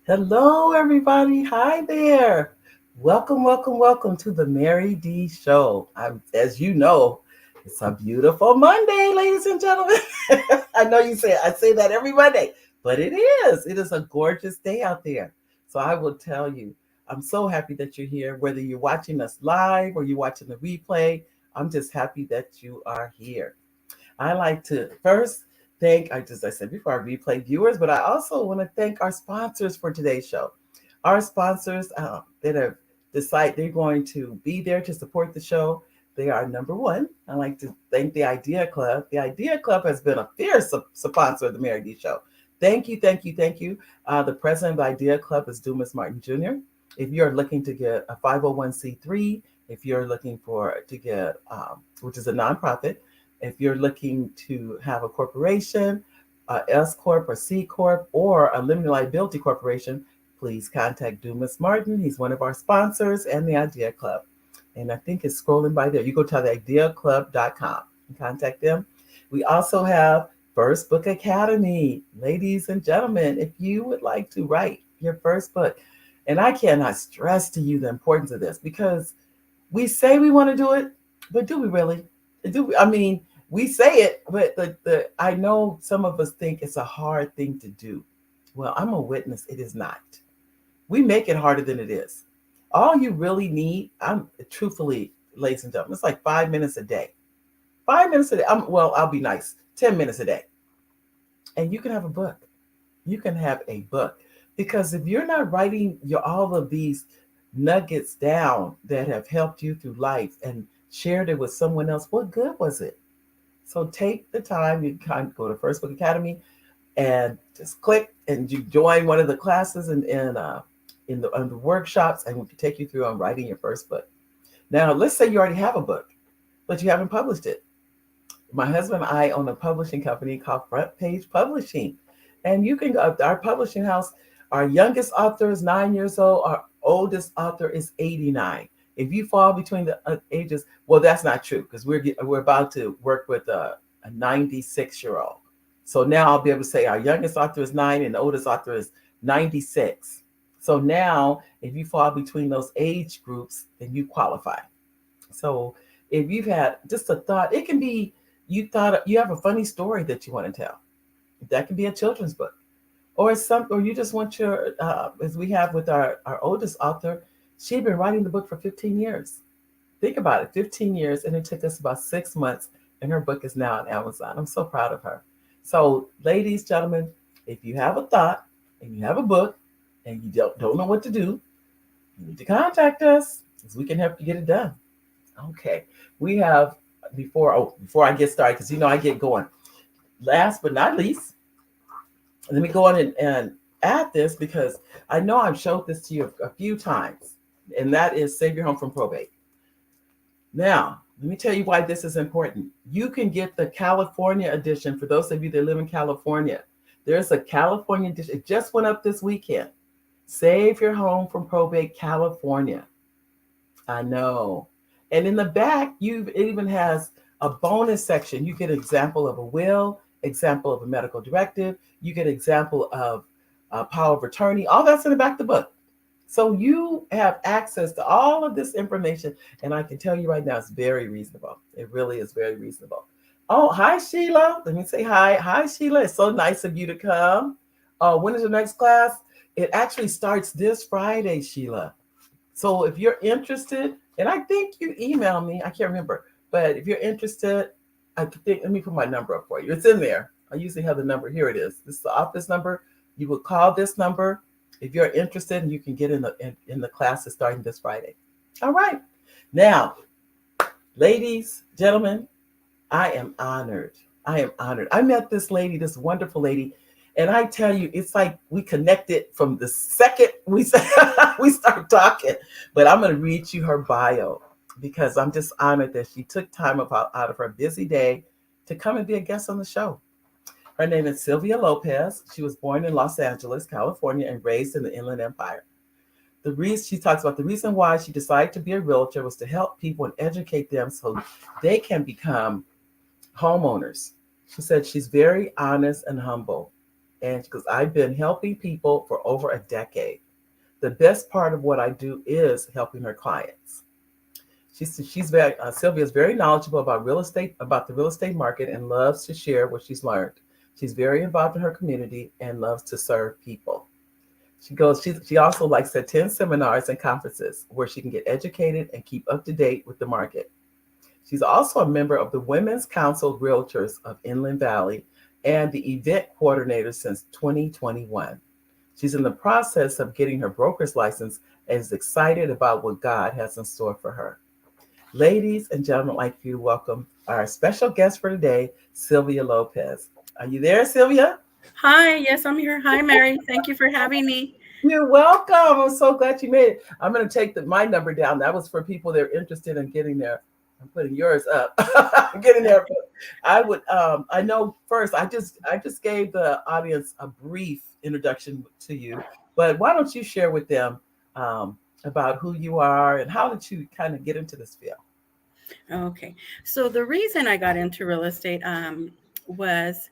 Hello, everybody. Hi there. Welcome to the Mary D Show. As you know, it's a beautiful Monday, ladies and gentlemen. I know I say that every Monday, but it is. It is a gorgeous day out there. So I will tell you, I'm so happy that you're here, whether you're watching us live or you're watching the replay. I'm just happy that you are here. I like to first thank, I said before, our replay viewers, but I also want to thank our sponsors for today's show. Our sponsors that have decided they're going to be there to support the show. They are number one. I like to thank the Idea Club. The Idea Club has been a fierce sponsor of the Mary D Show. Thank you, thank you, thank you. The president of the Idea Club is Dumas Martin Jr. If you're looking to get a 501c3, if you're looking to get, which is a nonprofit, if you're looking to have a corporation, S Corp or C Corp, or a limited liability corporation, please contact Dumas Martin. He's one of our sponsors and the Idea Club. And I think it's scrolling by there. You go to theideaclub.com and contact them. We also have First Book Academy. Ladies and gentlemen, if you would like to write your first book, and I cannot stress to you the importance of this because we say we want to do it, but do we really? Do we? I mean, we say it, but I know some of us think it's a hard thing to do. Well, I'm a witness. It is not. We make it harder than it is. All you really need, I'm truthfully, ladies and gentlemen, it's like 5 minutes a day. 5 minutes a day. I'll be nice. 10 minutes a day, and you can have a book. You can have a book because if you're not writing all of these nuggets down that have helped you through life and shared it with someone else, what good was it? So take the time. You can go to First Book Academy and just click and you join one of the classes in the workshops, and we can take you through on writing your first book. Now, let's say you already have a book, but you haven't published it. My husband and I own a publishing company called Front Page Publishing, and you can go. Our publishing house. Our youngest author is 9 years old. Our oldest author is 89. If you fall between the ages, well, that's not true because we're about to work with a 96-year-old. So now I'll be able to say our youngest author is 9 and the oldest author is 96. So now, if you fall between those age groups, then you qualify. So if you've had just a thought, it can be you thought you have a funny story that you want to tell. That can be a children's book, or you just want your as we have with our oldest author, she'd been writing the book for 15 years. Think about it, 15 years, and it took us about 6 months, and her book is now on Amazon. I'm so proud of her. So, ladies, gentlemen, if you have a thought and you have a book and you don't know what to do, you need to contact us because we can help you get it done. Okay, we have before I get started, because I get going. Last but not least, let me go on and add this because I know I've showed this to you a few times, and that is Save Your Home from Probate. Now, let me tell you why this is important. You can get the California edition for those of you that live in California. There's a California edition. It just went up this weekend. Save Your Home from Probate, California. I know. And in the back, it even has a bonus section. You get an example of a will, example of a medical directive. You get an example of power of attorney. All that's in the back of the book. So you have access to all of this information. And I can tell you right now, it's very reasonable. It really is very reasonable. Oh, hi, Sheila. Let me say hi. Hi, Sheila. It's so nice of you to come. When is the next class? It actually starts this Friday, Sheila. So if you're interested, and I think you emailed me, I can't remember, but if you're interested, let me put my number up for you. It's in there. I usually have the number. Here it is. This is the office number. You will call this number if you're interested, and you can get in the classes starting this Friday. All right. Now, ladies, gentlemen, I am honored. I am honored. I met this lady, this wonderful lady, and I tell you, it's like we connected from the second we start talking. But I'm going to read you her bio because I'm just honored that she took time out of her busy day to come and be a guest on the show. Her name is Sylvia Lopez. She was born in Los Angeles, California, and raised in the Inland Empire. She talks about the reason why she decided to be a realtor was to help people and educate them so they can become homeowners. She said she's very honest and humble. And because I've been helping people for over a decade. The best part of what I do is helping her clients. She's very Sylvia is very knowledgeable about real estate, about the real estate market, and loves to share what she's learned. She's very involved in her community and loves to serve people. She also likes to attend seminars and conferences where she can get educated and keep up to date with the market. She's also a member of the Women's Council Realtors of Inland Valley and the event coordinator since 2021. She's in the process of getting her broker's license and is excited about what God has in store for her. Ladies and gentlemen, I'd like you to welcome our special guest for today, Sylvia Lopez. Are you there, Sylvia? Hi, yes, I'm here. Hi, Mary. Thank you for having me. You're welcome. I'm so glad you made it. I'm going to take my number down. That was for people that are interested in getting there. I'm putting yours up. Getting there. I would. I know. First, I just gave the audience a brief introduction to you, but why don't you share with them about who you are and how did you kind of get into this field? Okay. So the reason I got into real estate was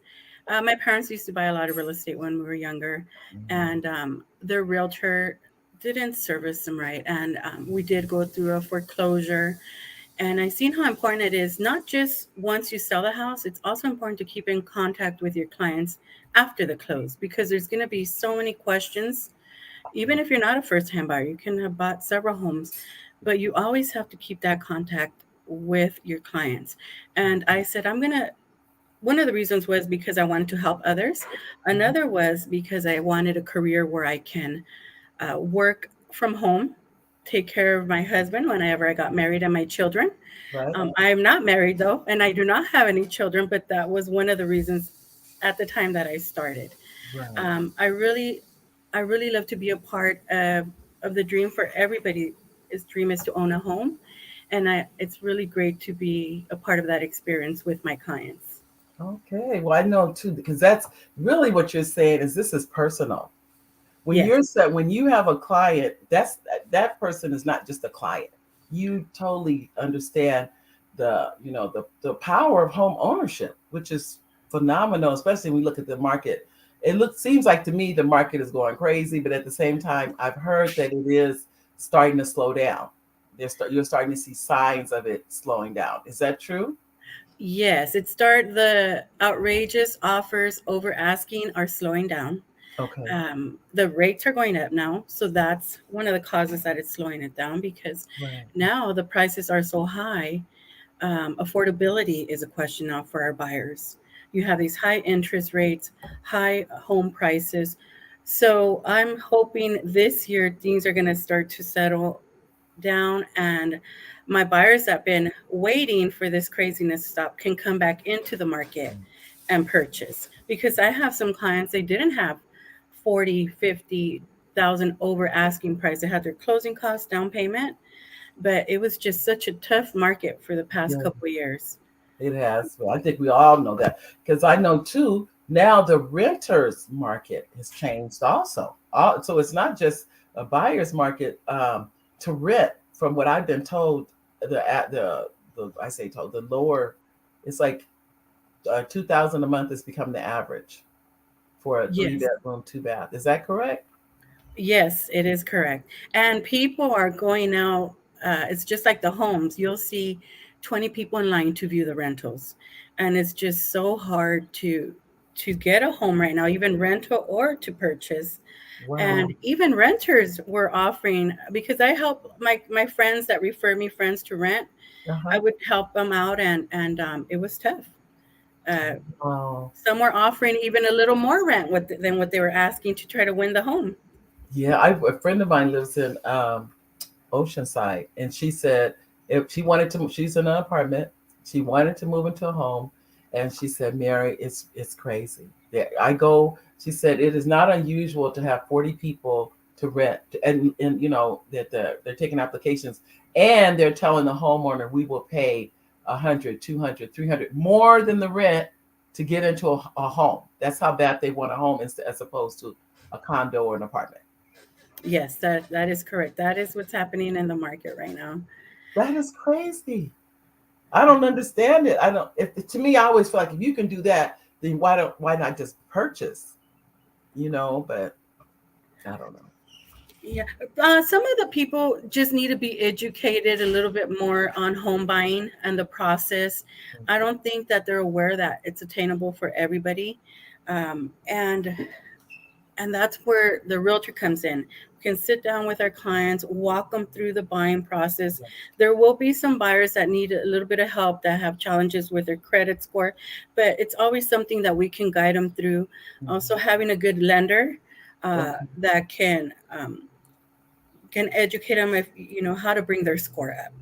my parents used to buy a lot of real estate when we were younger, Mhm. and their realtor didn't service them right. And we did go through a foreclosure. And I seen how important it is, not just once you sell the house, it's also important to keep in contact with your clients after the close because there's going to be so many questions. Even if you're not a first time buyer, you can have bought several homes, but you always have to keep that contact with your clients. And I said, one of the reasons was because I wanted to help others. Mhm. Another was because I wanted a career where I can work from home, take care of my husband whenever I got married and my children. Right. I am not married though, and I do not have any children, but that was one of the reasons at the time that I started. Right. Um, I really, I really love to be a part of the dream for everybody. His dream is to own a home, and it's really great to be a part of that experience with my clients. Okay. Well, I know too because that's really what you're saying is this is personal. Yes, When you have a client, that person is not just a client. You totally understand the power of home ownership, which is phenomenal, especially when we look at the market. Seems like to me the market is going crazy, but at the same time, I've heard that it is starting to slow down. You're starting to see signs of it slowing down. Is that true? yes. The outrageous offers over asking are slowing down. Okay. The rates are going up now, so that's one of the causes that it's slowing it down because Right. now the prices are so high. Affordability is a question now for our buyers. You have these high interest rates, high home prices. So I'm hoping this year things are going to start to settle down and my buyers that have been waiting for this craziness to stop can come back into the market and purchase because I have some clients they didn't have 40, 50,000 over asking price. They had their closing costs, down payment, but it was just such a tough market for the past Yeah. couple of years. It has. Well, I think we all know that because I know too. Now the renters market has changed also. So it's not just a buyer's market to rent. From what I've been told, the I say told the lower, it's like 2,000 a month has become the average for a three Yes. bedroom, two bath. Is that correct? Yes, it is correct. And people are going out, it's just like the homes. You'll see 20 people in line to view the rentals. And it's just so hard to get a home right now, even rental or to purchase. Wow. And even renters were offering because I help my friends that refer me friends to rent. Uh I huh. would help them out and it was tough. Uh, Wow. some were offering even a little more rent than what they were asking to try to win the home. Yeah, a friend of mine lives in Oceanside, and she said if she wanted to, she's in an apartment. She wanted to move into a home, and she said, "Mary, it's crazy. Yeah, I go." She said it is not unusual to have 40 people to rent, and that they're taking applications, and they're telling the homeowner we will pay 100, 200, 300 more than the rent to get into a home. That's how bad they want a home as opposed to a condo or an apartment. Yes, that is correct. That is what's happening in the market right now. That is crazy. I don't understand it. I don't. If to me, I always feel like if you can do that, then why not just purchase? but I don't know. Yeah. Some of the people just need to be educated a little bit more on home buying and the process. I don't think that they're aware that it's attainable for everybody. Um, and and that's where the realtor comes in. We can sit down with our clients, walk them through the buying process. There will be some buyers that need a little bit of help, that have challenges with their credit score, but it's always something that we can guide them through. Also, Mhm. having a good lender Okay. that can educate them, if how to bring their score up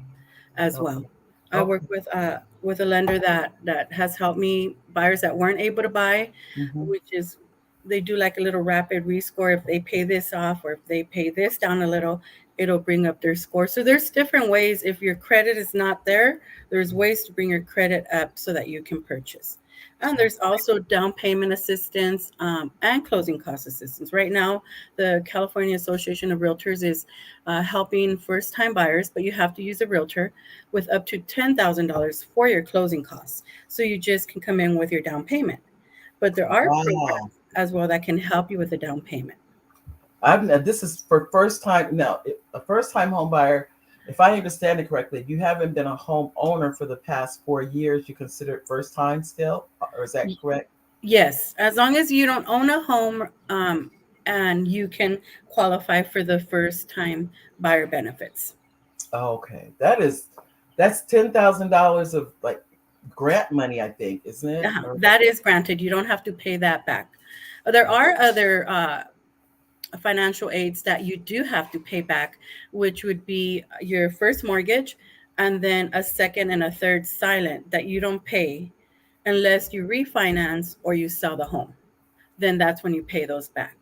as well. Okay. I work Okay. with a lender that has helped me, buyers that weren't able to buy, Hmm. which is, they do like a little rapid rescore. If they pay this off, or if they pay this down a little, it'll bring up their score. So there's different ways. If your credit is not there, there's ways to bring your credit up so that you can purchase. And there's also down payment assistance, and closing cost assistance. Right now, the California Association of Realtors is helping first time buyers, but you have to use a realtor, with up to $10,000 for your closing costs. So you just can come in with your down payment. But there are Wow. programs as well that can help you with the down payment. This is for first time. Now, a first time home buyer, if I understand it correctly, if you haven't been a homeowner for the past 4 years, you consider it first time still, or is that Y- correct? Yes, as long as you don't own a home, and you can qualify for the first time buyer benefits. Okay, that's $10,000 of like grant money, I think, isn't it? Or That is granted. You don't have to pay that back. There are other financial aids that you do have to pay back, which would be your first mortgage, and then a second and a third silent that you don't pay unless you refinance or you sell the home. Then that's when you pay those back.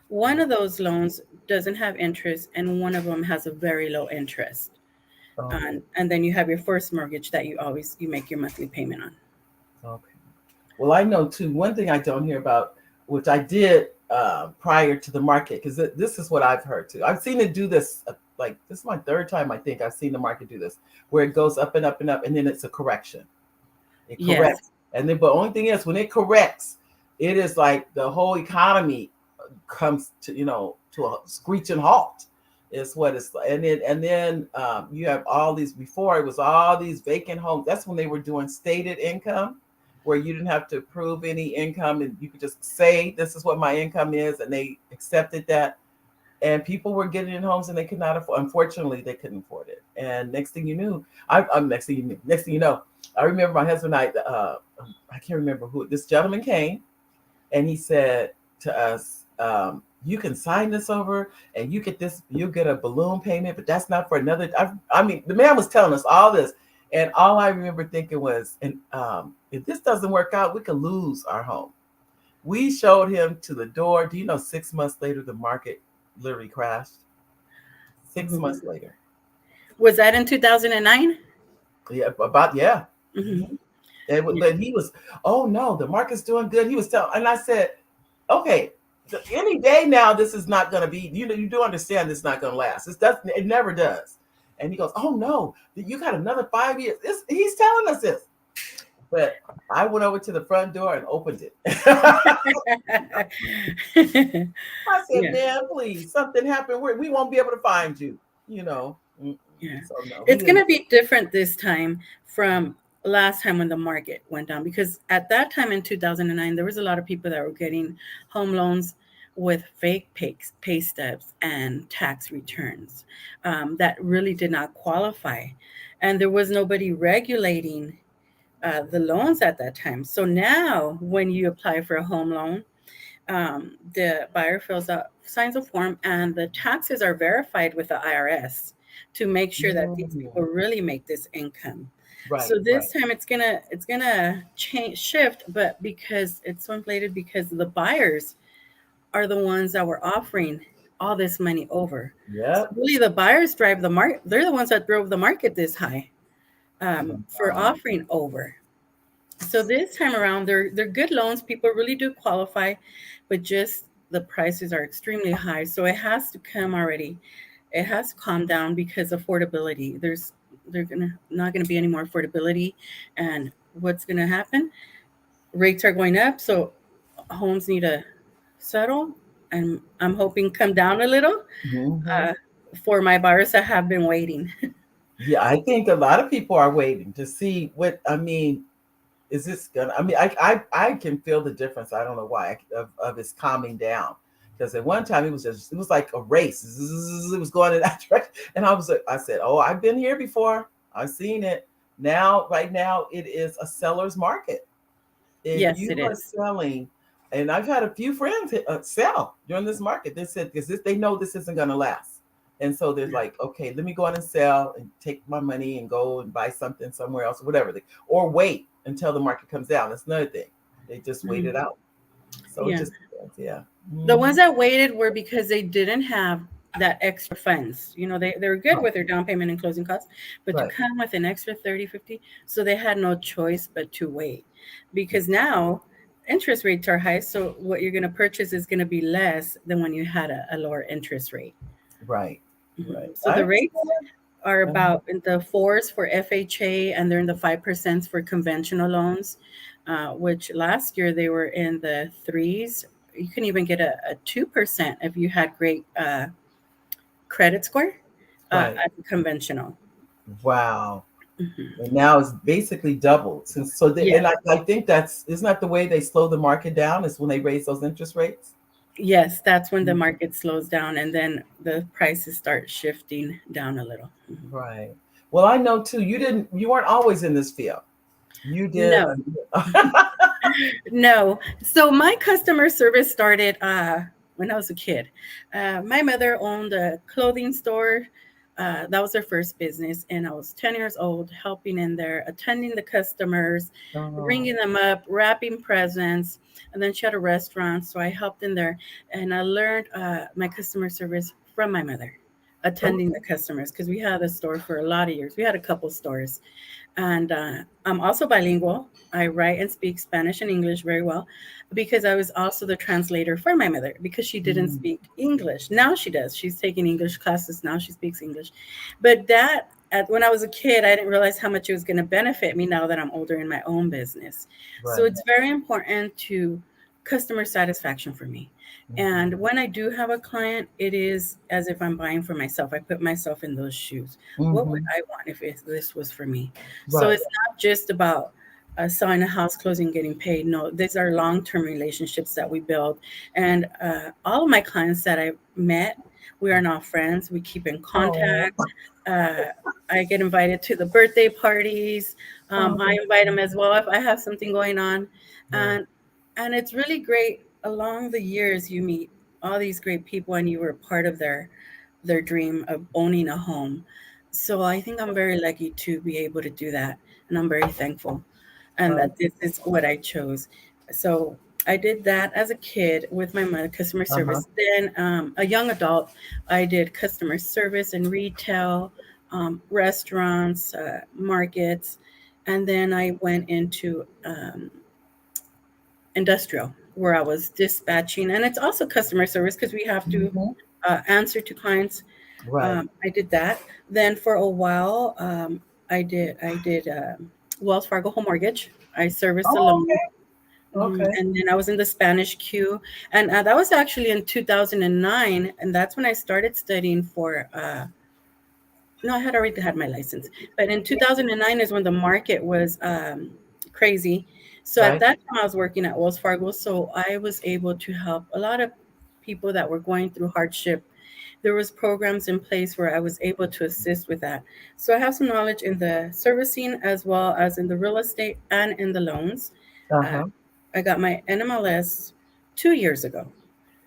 One of those loans doesn't have interest, and one of them has a very low interest. okay, And then you have your first mortgage that you make your monthly payment on. okay. Well, I know too. One thing I don't hear about, which I did prior to the market, because this is what I've heard too. I've seen it do this. Like this is my third time I think I've seen the market do this, where it goes up and up and up, and then it's a correction. It Yes. corrects, and then but only thing is when it corrects, it is like the whole economy comes to to a screeching halt. Is what it's like, and then you have all these. Before it was all these vacant homes. That's when they were doing stated income, where you didn't have to prove any income, and you could just say this is what my income is, and they accepted that. And people were getting in homes and they could not afford. Unfortunately, they couldn't afford it. And next thing you knew, next thing you know, I remember my husband and I can't remember who this gentleman came, and he said to us, "You can sign this over, and you get this. You get a balloon payment, but that's not for another." I mean, the man was telling us all this, and all I remember thinking was, "And if this doesn't work out, we could lose our home." We showed him to the door. Do you know? 6 months later, the market literally crashed. 6 months Mhm. later. Was that in 2009? Yeah, about yeah. Hmm. Mhm. And Yeah. but he was, oh no, the market's doing good. He was telling, and I said, okay, any day now, this is not going to be. You do understand this is not going to last. It never does. And he goes, oh no, you got another 5 years. He's telling us this. But I went over to the front door and opened it. I said, Yeah. man, please, something happened. We won't be able to find you. You know. Mm-mm. Yeah. So no, he It's going didn't. to be different this time from last time when the market went down, because at that time in 2009 there was a lot of people that were getting home loans with fake pay stubs and tax returns, that really did not qualify, and there was nobody regulating the loans at that time. So now when you apply for a home loan, the buyer fills out, signs a form, and the taxes are verified with the IRS to make sure that these Mm. people really make this income. So Right, right. this time it's gonna change shift, but because it's so inflated, because the buyers are the ones that were offering all this money over. So Yep. really, the buyers drive the market. They're the ones that drove the market this high, for Wow. offering over. So this time around, they're good loans. People really do qualify, but just the prices are extremely high. So it has to come already. It has to calm down, because affordability. There's gonna not gonna be any more affordability, and what's gonna happen? Rates are going up, so homes need to settle, and I'm hoping come down a little Hmm. uh, for my buyers that have been waiting. Yeah, I think a lot of people are waiting to see what, I mean, is this gonna, I mean, I can feel the difference. I don't know why, of it's calming down. Because at one time it was like a race. It was going in that direction. And I said, oh, I've been here before. I've seen it. Now, right now, it is a seller's market. If Yes, you it are is. selling, and I've had a few friends sell during this market. They said, because they know this isn't going to last. And so they're Yeah. like, okay, let me go out and sell and take my money and go and buy something somewhere else, whatever. Or wait until the market comes down. That's another thing. They just wait Mhm. it out. So it Yeah. just depends. Yeah. The Hmm. ones that waited were because they didn't have that extra funds. They were good Right. with their down payment and closing costs, but you Right. come with an extra 30, 50, so they had no choice but to wait. Because now interest rates are high, so what you're going to purchase is going to be less than when you had a lower interest rate. Right. Right. So I the rates understand. are Uh-huh. about in the fours for FHA, and they're in the 5% for conventional loans, which last year they were in the threes. You can even get a 2% if you had great credit score Right. at conventional. Wow. Hmm. And now it's basically doubled since Yes, and I think that's isn't that the way they slow the market down is when they raise those interest rates. yes, that's when the Mhm. market slows down and then the prices start shifting down a little. Mhm. Right. Well, I know too. You weren't always in this field. You did. No, no. So my customer service started when I was a kid. My mother owned a clothing store. That was her first business, and I was 10 years old, helping in there, attending the customers, Oh, ringing them up, wrapping presents, and then she had a restaurant, so I helped in there, and I learned my customer service from my mother, attending the okay. customers because we had a store for a lot of years. We had a couple stores, and I'm also bilingual. I write and speak Spanish and English very well because I was also the translator for my mother because she didn't Mm, speak English. Now she does. She's taking English classes now. She speaks English. But when I was a kid, I didn't realize how much it was going to benefit me now that I'm older in my own business. So right. it's very important to customer satisfaction for me. Hmm. And when I do have a client, it is as if I'm buying for myself. I put myself in those shoes. What would Hmm. I want if this was for me? So Right. it's not just about selling a house, closing, getting paid. No, these are long-term relationships that we build. And all of my clients that I met, we are now friends. We keep in Oh, contact. Uh, I get invited to the birthday parties. oh, I that's invite them as nice. well if I have something going on, Right. and it's really great. Along the years, you meet all these great people, and you were part of their dream of owning a home. So I think I'm very lucky to be able to do that, and I'm very thankful, and Right. that this is what I chose. So I did that as a kid with my mother, customer Uh-huh. service. Then a young adult, I did customer service and retail, restaurants, markets, and then I went into industrial where I was dispatching, and it's also customer service because we have to Hmm. answer to clients. Right. I did that. Then for a while, I did Wells Fargo home mortgage. I serviced a Oh, loan. okay. Okay. And then I was in the Spanish queue, and that was actually in 2009, and that's when I started studying for. No, I had already had my license, but in 2009 is when the market was crazy. So at Right. that time, I was working at Wells Fargo, so I was able to help a lot of people that were going through hardship. There was programs in place where I was able to assist with that. So I have some knowledge in the servicing as well as in the real estate and in the loans. Uh, Uh-huh. I got my NMLS 2 years ago.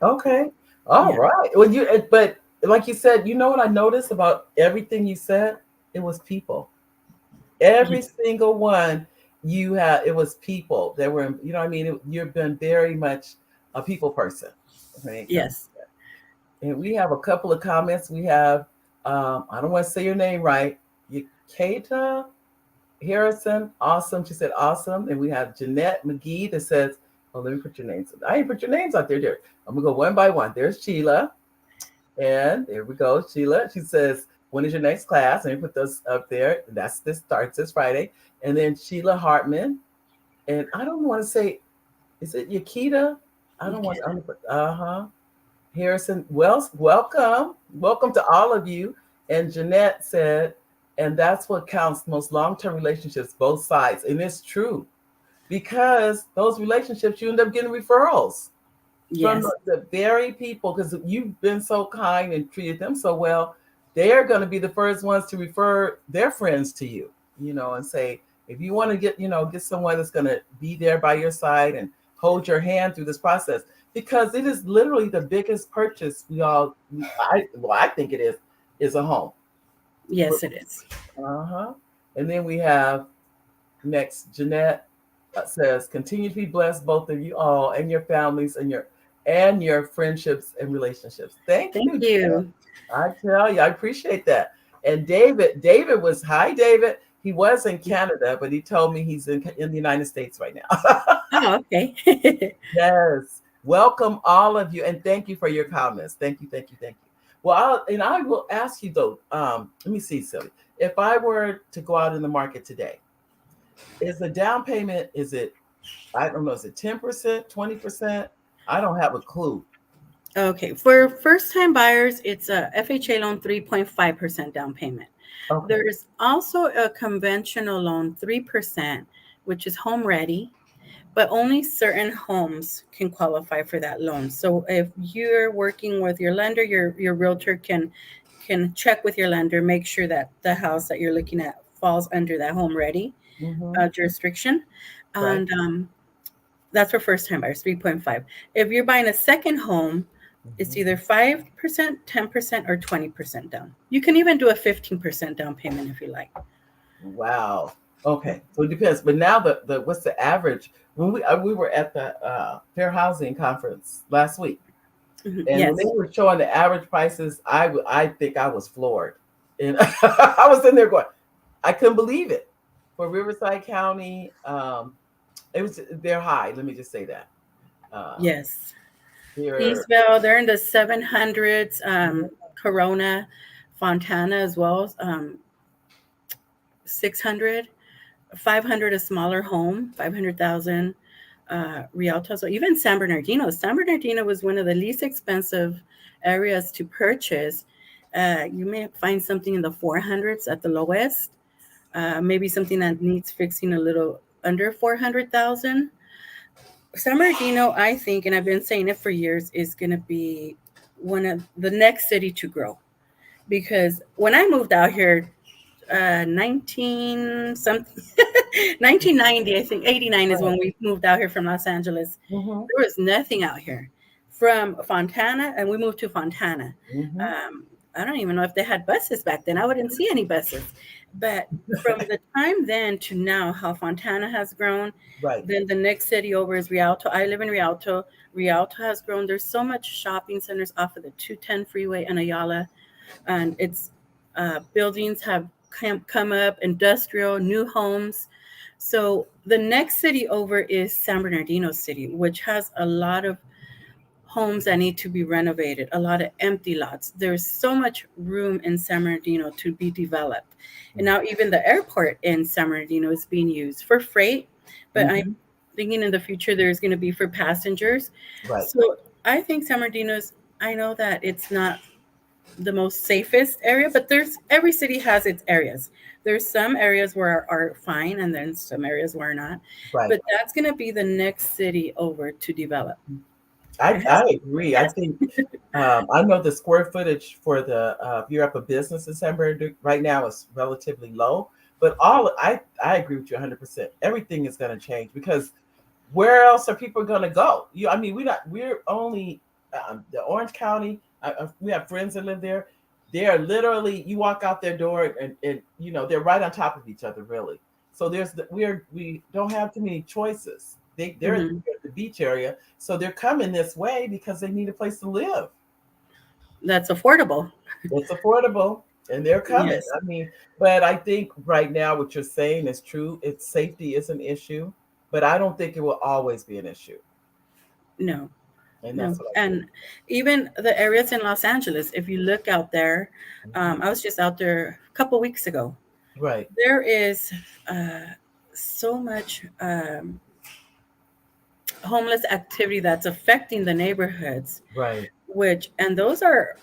Okay. All Yeah. right. Well, but like you said, you know what I noticed about everything you said? It was people. Yeah. Every single one you had, it was people that were, you know what I mean? You've been very much a people person when it comes. Yes. And we have a couple of comments. We have, I don't want to say your name right, Yakata Harrison. Awesome. She said awesome. And we have Jeanette McGee that says, oh, let me put your names. I ain't put your names out there. I'm going to go one by one. There's Sheila. And there we go, Sheila. She says, when is your next class? And we put those up there. This starts this Friday. And then Sheila Hartman. And I don't want to say, is it Yakita? I You don't want can. to. Harrison Wells, welcome. Welcome to all of you. And Jeanette said, and that's what counts most long term relationships, both sides. And it's true because those relationships, you end up getting referrals from Yes. the very people because you've been so kind and treated them so well. They're going to be the first ones to refer their friends to you, and say, if you want to get someone that's going to be there by your side and hold your hand through this process, because it is literally the biggest purchase I think it is a home. Yes, it is. Uh-huh. And then we have next, Jeanette says, continue to be blessed, both of you all and your families and your friendships and relationships. Thank Thank you, Jeanette. you. I tell you, I appreciate that. And David was, hi, David. He was in Canada, but he told me he's in the United States right now. Oh, okay. Yes. Welcome all of you. And thank you for your comments. Thank you, thank you, thank you. Well, I will ask you though, let me see, Sylvia. If I were to go out in the market today, is the down payment, I don't know, is it 10%, 20%? I don't have a clue. Okay. For first time buyers, it's a FHA loan 3.5% down payment. Okay. There's also a conventional loan 3%, which is home ready, but only certain homes can qualify for that loan. So if you're working with your lender, your realtor can check with your lender, make sure that the house that you're looking at falls under that home ready Mm-hmm. jurisdiction. Right. And that's for first time buyers, 3.5. If you're buying a second home, it's Mm-hmm. either 5%, 10%, or 20% down. You can even do a 15% down payment if you like. Wow. Okay. So it depends. But now the what's the average? When we were at the Fair Housing Conference last week, Mhm. and when they Yes. were showing the average prices, I think I was floored, and I was in there going, I couldn't believe it. For Riverside County, they're high. Let me just say that. Um, Yes. they're Eastvale, they're in the 700s. Corona, Fontana as well, 600, 500 a smaller home, 500,000. Rialto, so even San Bernardino. San Bernardino was one of the least expensive areas to purchase. You may find something in the 400s at the lowest, maybe something that needs fixing a little under 400,000. San Bernardino, I think, and I've been saying it for years, is going to be one of the next city to grow. Because when I moved out here, 19 something, 1990, I think 89 is right. when we moved out here from Los Angeles. Mm-hmm. There was nothing out here. From Fontana, and we moved to Fontana. Mm-hmm. I don't even know if they had buses back then. I wouldn't see any buses. But from the time then to now, how Fontana has grown, Right. then the next city over is Rialto. I live in Rialto. Rialto has grown. There's so much shopping centers off of the 210 freeway and Ayala, and it's buildings have come up, industrial, new homes. So the next city over is San Bernardino City, which has a lot of homes that need to be renovated, a lot of empty lots. There's so much room in San Bernardino to be developed. And now even the airport in San Bernardino is being used for freight, but I'm Mm-hmm. thinking in the future there's going to be for passengers. Right. So I think San Bernardino's, I know that it's not the most safest area, but there's every city has its areas. There's some areas where are fine, and then some areas where not. Right. But that's going to be the next city over to develop. I It I has, agree. it I has. think I know the square footage for the if you're up a business in San Bernardino right now is relatively low, but I agree with you 100%. Everything is going to change because where else are people going to go? I mean, we're only the Orange County. We have friends that live there. They are literally, you walk out their door and they're right on top of each other, really. So we don't have too many choices. They're at Mhm. the beach area, so they're coming this way because they need a place to live. That's affordable. It's affordable, and they're coming. Yes. I mean, but I think right now what you're saying is true. It's safety is an issue, but I don't think it will always be an issue, No, and no. that's what I think. And even the areas in Los Angeles, if you look out there, Mhm. I was just out there a couple weeks ago. Right. There is so much homeless activity that's affecting the neighborhoods, Right. which and those are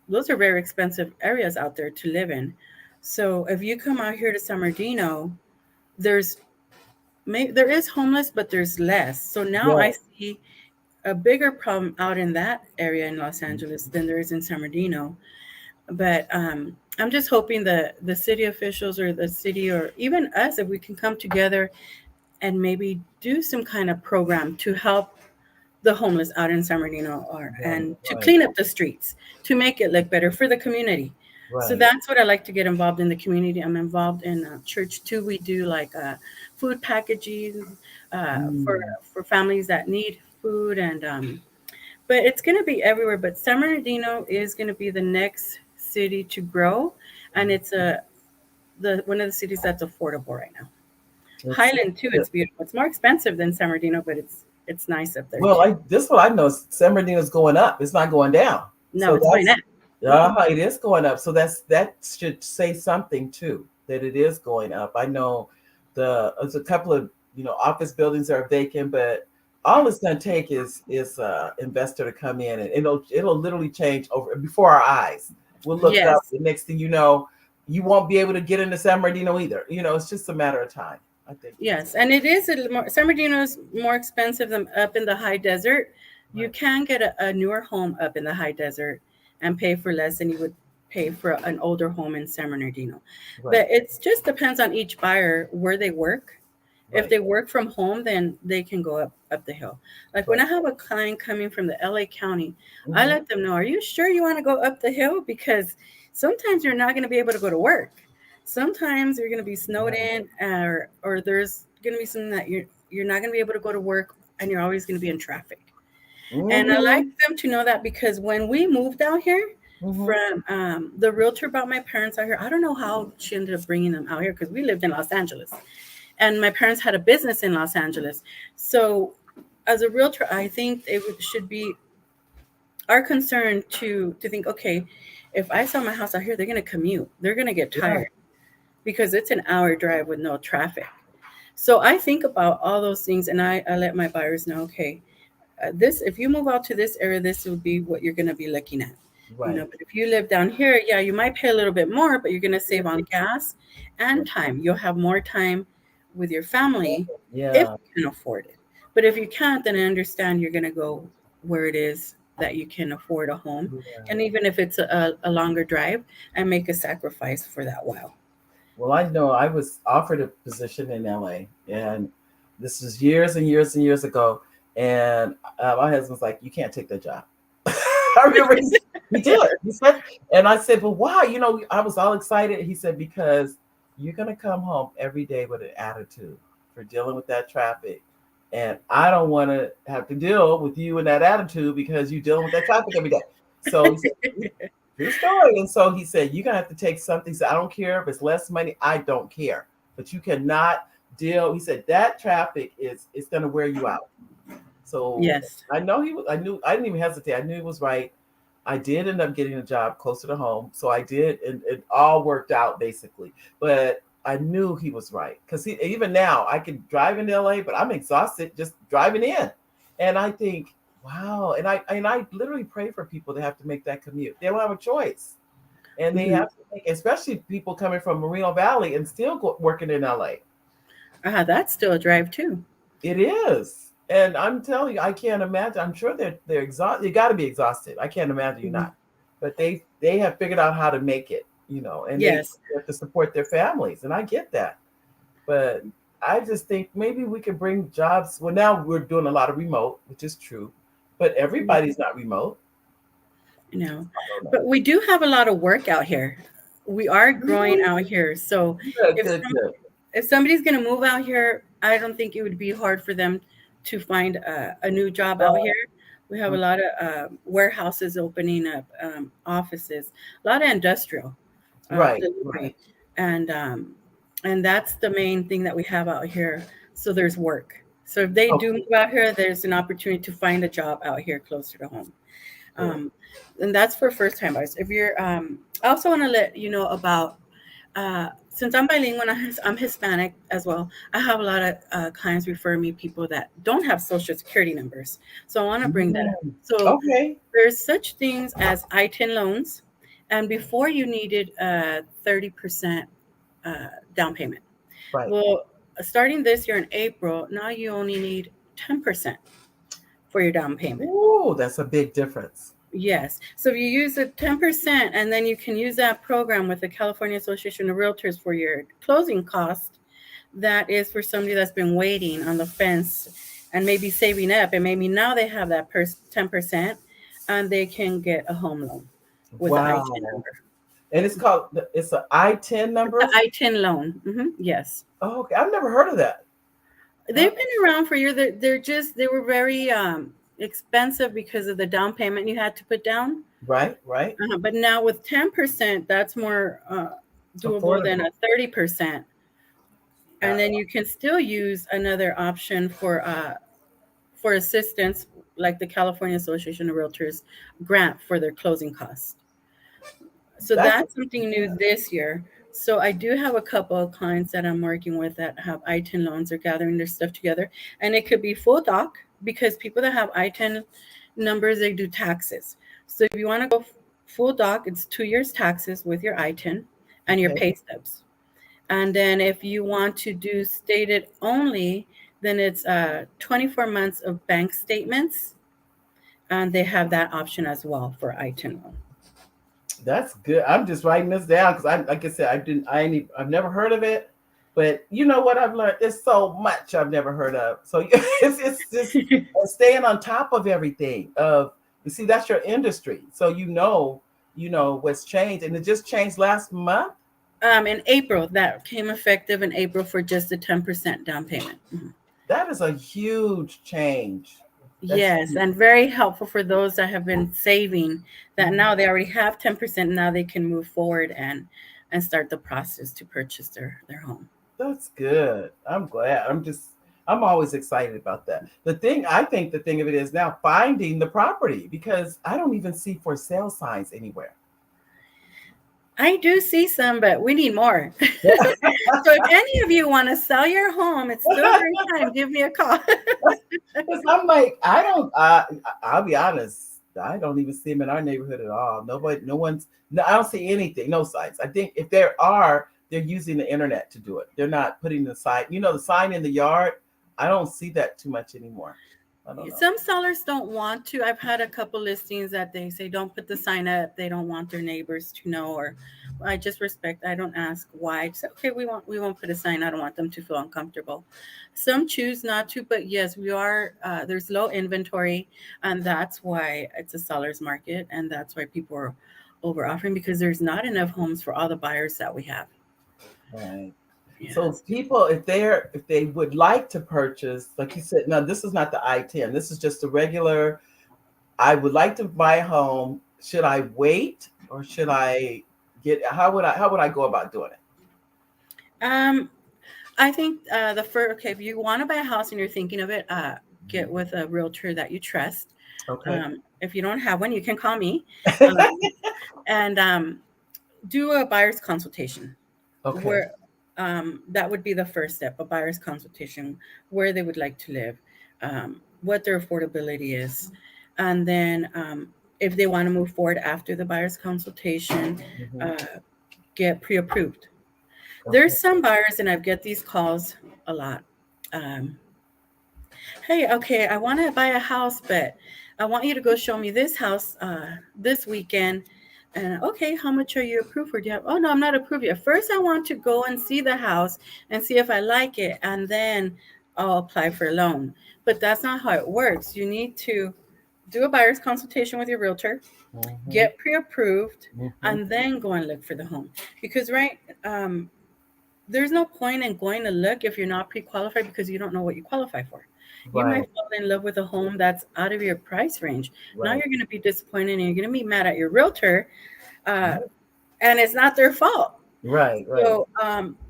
very expensive areas out there to live in. So if you come out here to San Bernardino, there's there is homeless, but there's less. So now Yeah. I see a bigger problem out in that area in Los Angeles than there is in San Bernardino. But I'm just hoping the city officials or the city or even us, if we can come together and maybe do some kind of program to help the homeless out in San Bernardino, or Right. and to Right. clean up the streets, to make it look better for the community. So Right. that's what I like to get involved in the community. I'm involved in church too. We do like food packaging for Mm. families that need food, and but it's going to be everywhere. But San Bernardino is going to be the next city to grow, and it's the one of the cities that's affordable right now. It's Highland too, good. it's beautiful. It's more expensive than San Bernardino, but it's nice up there Well, too. I this what I know is San Bernardino's going up. It's not going down. No, So it's going up. Hmm. it is going up. So that should say something too, that it is going up. I know there's a couple of office buildings that are vacant, but all it's going to take is investor to come in, and it'll literally change over before our eyes. We'll look up. Yes, The next thing you know, you won't be able to get into San Bernardino either. It's just a matter of time. I think. yes, and it is a little more. San Bernardino is more expensive than up in the high desert. You Right. can get a newer home up in the high desert and pay for less than you would pay for an older home in San Bernardino. Right. But it just depends on each buyer where they work. If Right. they work from home, then they can go up the hill. Like when Right. I have a client coming from the LA County, I Hmm. let them know, are you sure you want to go up the hill? Because sometimes you're not going to be able to go to work. Sometimes you're going to be snowed Right. in, or there's going to be something that you're not going to be able to go to work, and you're always going to be in traffic. And I like Hmm. them to know that, because when we moved out here Hmm. from the realtor brought my parents out here. I don't know how she ended up bringing them out here, because we lived in Los Angeles and my parents had a business in Los Angeles. So as a realtor, I think should be our concern to think, okay, if I sell my house out here, they're going to commute. They're going to get Yeah. tired because it's an hour drive with no traffic. So I think about all those things, and I let my buyers know, okay, this if you move out to this area, this will be what you're going to be looking at. Right. But if you live down here, yeah, you might pay a little bit more, but you're going to save on gas and Right. time. You'll have more time with your family if Yeah. you can afford it. But if you can't, then I understand you're going to go where it is that you can afford a home. Yeah. And even if it's a longer drive, and make a sacrifice for that while. Well, I know I was offered a position in LA, and this was years and years and years ago. And my husband's like, "You can't take that job." I remember he did. He said, and I said, "But why?" I was all excited. He said, "Because you're gonna come home every day with an attitude for dealing with that traffic, and I don't want to have to deal with you and that attitude because you're dealing with that traffic every day." So he said, true story. And so he said, "You're gonna have to take something." He said, "I don't care if it's less money. I don't care, but you cannot deal." He said that traffic is it's gonna wear you out. So Yes. I know he was. I knew. I didn't even hesitate. I knew he was right. I did end up getting a job closer to home, so I did, and it all worked out basically. But I knew he was right because even now I can drive in LA, but I'm exhausted just driving in, and I think, wow, and I literally pray for people that have to make that commute. They don't have a choice, and they Hmm. have to make, especially people coming from Moreno Valley and still working in LA. That's still a drive too. It is. And I'm telling you, I can't imagine. I'm sure they're exhausted. You got to be exhausted. I can't imagine you're Mhm. not. But they have figured out how to make it, and they Yes. have to support their families, and I get that. But I just think maybe we could bring jobs. Well, now we're doing a lot of remote, which is true, but Mhm. everybody's not remote. you know I don't know. but we do have a lot of work out here. We are growing Mhm. out here. So Good, if good, good. somebody's going to move out here, I don't think it would be hard for them to find a new job out here. We have a lot of warehouses opening up, offices, a lot of industrial Right, right. delivery, and that's the main thing that we have out here. So there's work. So if they do Okay, move out here, there's an opportunity to find a job out here closer to home. good. um, and that's for first time buyers. If you're, I also want to let you know about since I'm bilingual and I'm Hispanic as well, I have a lot of clients refer me people that don't have social security numbers. So I want to bring that up. Mm. So Okay. there's such things as I-10 loans, and before you needed 30% uh, down payment. Right. Well, starting this year in April, now you only need 10% for your down payment. Ooh, that's a big difference. Yes. So if you use the 10%, and then you can use that program with the California Association of Realtors for your closing cost, that is for somebody that's been waiting on the fence and maybe saving up, and maybe now they have that 10%, and they can get a home loan with the I-10 Wow. number. And it's called, it's an I-10 It's the number. I-10 loan. Yes. Oh, okay. I've never heard of that. They've Oh, been around for years. They were very expensive because of the down payment you had to put down. right, right. But now with 10%, that's more doable than Affordable. a 30%. Uh, And then you can still use another option for assistance, like the California Association of Realtors grant for their closing costs. So that's that's something new this year. So I do have a couple of clients that I'm working with that have I-10 loans. They're gathering their stuff together, and it could be full doc, because people that have I-10 numbers, they do taxes. So if you want to go full doc, it's 2 years taxes with your I-10 and your okay. pay stubs. And then if you want to do stated only, then it's 24 months of bank statements, and they have that option as well for I-10 loan. That's good. I'm just writing this down because I, like I said, I didn't, I ain't, I've never heard of it. But you know what I've learned? There's so much I've never heard of. So it's just staying on top of everything. Of you see, that's your industry, so you know what's changed, and it just changed last month. In April, that came effective in April for just a 10% down payment. Mhm. That is a huge change. That's Yes, huge. and very helpful for those that have been saving, that Mhm. now they already have 10%. Now they can move forward and start the process to purchase their home. That's good. I'm glad. I'm always excited about that. The thing, I think the thing of it is now finding the property because I don't even see for sale signs anywhere. I do see some, but we need more. So if any of you want to sell your home, it's still a great time. Give me a call. Because I'm like, I'll be honest, I don't even see them in our neighborhood at all. Nobody, no one's, no, I don't see anything, no signs. I think if there are, they're using the internet to do it. They're not putting the sign, the sign in the yard. I don't see that too much anymore. I don't know. Some sellers don't want to. I've had a couple listings that they say don't put the sign up. They don't want their neighbors to know, or I just respect. I don't ask why. I just say, okay, we won't put a sign. I don't want them to feel uncomfortable. Some choose not to, but yes, we are. There's low inventory, and that's why it's a seller's market, and that's why people are over offering, because there's not enough homes for all the buyers that we have. Right. So Yes. people, if they would like to purchase, like you said, now this is not the I-10. This is just a regular. I would like to buy a home. Should I wait or should I get? How would I go about doing it? Um, I think the first, okay, if you want to buy a house and you're thinking of it, get with a realtor that you trust. Okay. If you don't have one, you can call me, um, and do a buyer's consultation. Okay. Where that would be the first step, a buyer's consultation, where they would like to live, what their affordability is, and then if they want to move forward after the buyer's consultation, Hmm. uh, get pre-approved. Okay. There's some buyers, and I get these calls a lot. Um, hey, okay, I want to buy a house, but I want you to go show me this house this weekend. And okay, how much are you approved for? Do you have, oh no, I'm not approved yet. First, I want to go and see the house and see if I like it, and then I'll apply for a loan. But that's not how it works. You need to do a buyer's consultation with your realtor, Hmm. get pre-approved, Hmm. and then go and look for the home. Because um, there's no point in going to look if you're not pre-qualified, because you don't know what you qualify for. You might Right. fall in love with a home that's out of your price range. Now Right. you're going to be disappointed, and you're going to be mad at your realtor, uh, Right. and it's not their fault. Right. Right. So